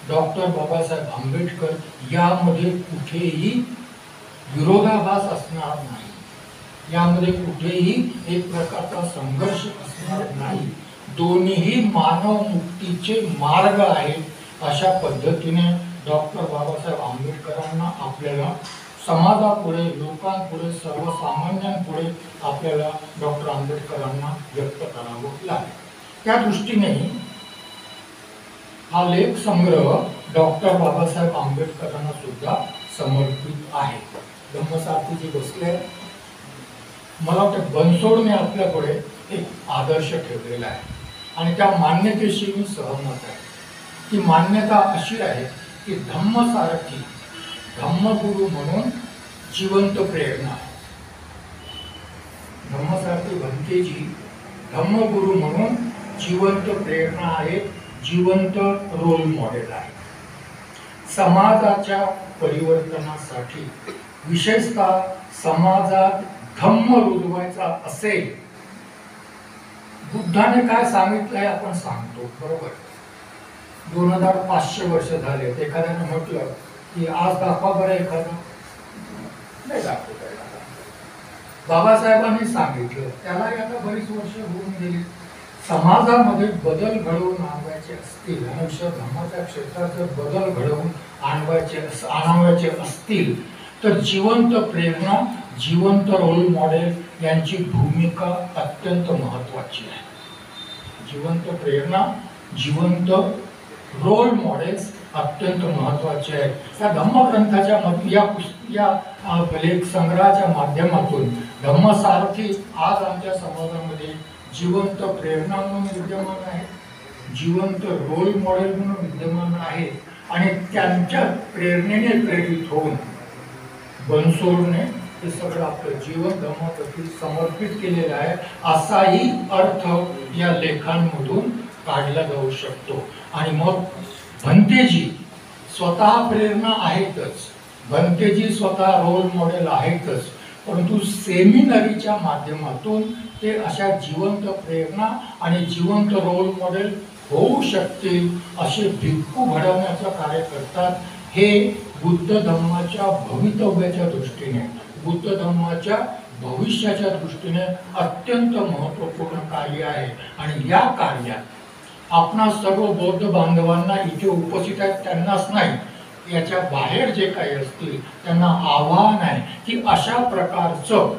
Doctor Babasaheb Ambedkar यामध्ये कुठेही विरोधाभास असणार नाही, यामध्ये कुठेही एक प्रकारचा संघर्ष असणार नाही. दोन्ही मानव मुक्तीचे मार्ग आहेत अशा पद्धतीने डॉक्टर बाबासाहेब आंबेडकरांना आपल्याला समाजापुढे, लोकांपुढे, सर्वसामान्यांपुढे आपल्याला डॉक्टर आंबेडकरांना व्यक्त करावं लागेल. त्या दृष्टीने हा लेख संग्रह डॉक्टर बाबासाहेब आंबेडकरांना सुद्धा समर्पित आहे. धम्मसारथीजी बसले, मला वाटतं बनसोडने आपल्यापुढे एक आदर्श ठेवलेला आहे आणि त्या मान्यतेशी मी सहमत आहे. ती मान्यता अशी आहे की धम्मसारथी धम्मगुरु म्हणून जिवंत प्रेरणा आहे. धम्मसारथी भंतेजी धम्मगुरु म्हणून जिवंत प्रेरणा आहे, जिवंत रोल मॉडेल आहे. समाजाच्या परिवर्तनासाठी, विशेषतः समाजात धम्म रुजवायचा असेल, बुद्धाने काय सांगितलंय आपण सांगतो, बरोबर. 2500 वर्ष झाले. एखाद्याने म्हटलं की आज दाखवा बरं एखादा, नाही दाखवता. बाबासाहेबांनी सांगितलं, त्यालाही आता बरीच वर्ष होऊन गेली. समाजामध्ये बदल घडवून आणवायचे असतील, मनुष्य धर्माच्या क्षेत्रात जर बदल घडवून आणायचे असतील तर जिवंत प्रेरणा, जिवंत रोल मॉडेल यांची भूमिका अत्यंत महत्त्वाची आहे. जिवंत प्रेरणा, जिवंत रोल मॉडेल्स अत्यंत महत्त्वाचे आहेत. त्या धम्मग्रंथाच्या या लेख संग्रहाच्या माध्यमातून धम्मसारथी आज आमच्या समाजामध्ये जिवंत प्रेरणा म्हणून विद्यमान आहे, जिवंत रोल मॉडेल म्हणून विद्यमान आहे आणि त्यांच्या प्रेरणेने प्रेरित होऊन बनसोडने हे सगळं आपलं जीवन धम्माप्रती समर्पित केलेलं आहे असाही अर्थ या लेखांमधून काढला जाऊ शकतो. आणि मग भंतेजी स्वतः प्रेरणा आहेतच, भंतेजी स्वतः रोल मॉडेल आहेतच, परंतु सेमिनरीच्या माध्यमातून ते अशा जिवंत प्रेरणा आणि जिवंत रोल मॉडेल होऊ शकतील असे भिक्खू घडवण्याचं कार्य करतात. हे बुद्ध धम्माच्या भवितव्याच्या दृष्टीने, बुद्ध धम्माच्या भविष्याच्या दृष्टीने अत्यंत महत्त्वपूर्ण कार्य आहे. आणि या कार्यात आपणा सर्व बौद्ध बांधवांना इथे उपस्थित आहेत त्यांनाच नाही, याच्या बाहेर जे काही असतील त्यांना आव्हान आहे की अशा प्रकारचं